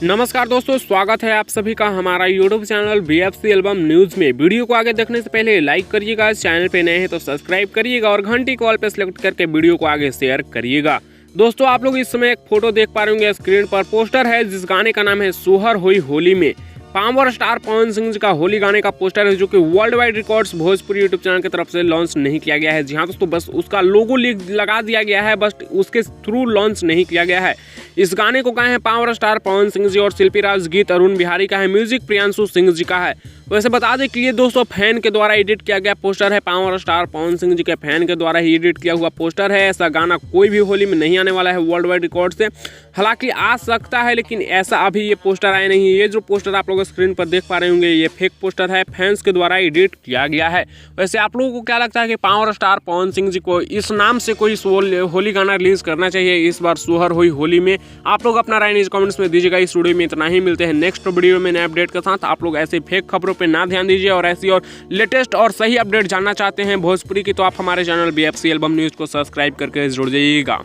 नमस्कार दोस्तों, स्वागत है आप सभी का हमारा YouTube channel BFC album news में। वीडियो को आगे देखने से पहले लाइक करिएगा, चैनल पे नए हैं तो सब्सक्राइब करिएगा और घंटी कॉल पे सेलेक्ट करके वीडियो को आगे शेयर करिएगा। दोस्तों, आप लोग इस समय एक फोटो देख पा रहे होंगे स्क्रीन पर। पोस्टर है जिस गाने का नाम है सोहर हुई होली में। पावर स्टार पवन सिंह जी का होली गाने का पोस्टर है जो कि world wide records Bhojpuri YouTube channel की तरफ से लॉन्च नहीं किया गया है। जी हाँ दोस्तों, बस उसका लोगो लगा दिया गया है, बस उसके थ्रू लॉन्च नहीं किया गया है। इस गाने को गाए हैं पावर स्टार पवन सिंह जी और शिल्पी राज। गीत अरुण बिहारी का है, म्यूजिक प्रियांशु सिंह जी का है। वैसे बता दें कि ये दोस्तों फैन के द्वारा एडिट किया गया पोस्टर है। पावर स्टार पवन सिंह जी के फैन के द्वारा ही एडिट किया हुआ पोस्टर है। ऐसा गाना कोई भी होली में नहीं आने वाला है वर्ल्ड वाइड रिकॉर्ड से। हालांकि आ सकता है, लेकिन ऐसा अभी ये पोस्टर आया नहीं है। ये जो पोस्टर आप लोग स्क्रीन पर देख पा रहे होंगे, ये फेक पोस्टर है, फैंस के द्वारा एडिट किया गया है। वैसे आप लोगों को क्या लगता है कि पावर स्टार पवन सिंह जी को इस नाम से कोई होली गाना रिलीज करना चाहिए इस बार सोहर हुई होली में? आप लोग अपना राय नीचे कमेंट्स में दीजिएगा। इस वीडियो में इतना ही, मिलते हैं नेक्स्ट वीडियो में नए अपडेट के साथ। आप लोग ऐसे फेक खबरों पर ना ध्यान दीजिए और ऐसी और लेटेस्ट और सही अपडेट जानना चाहते हैं भोजपुरी की, तो आप हमारे चैनल BFC एल्बम न्यूज़ को सब्सक्राइब करके जुड़ जाइएगा।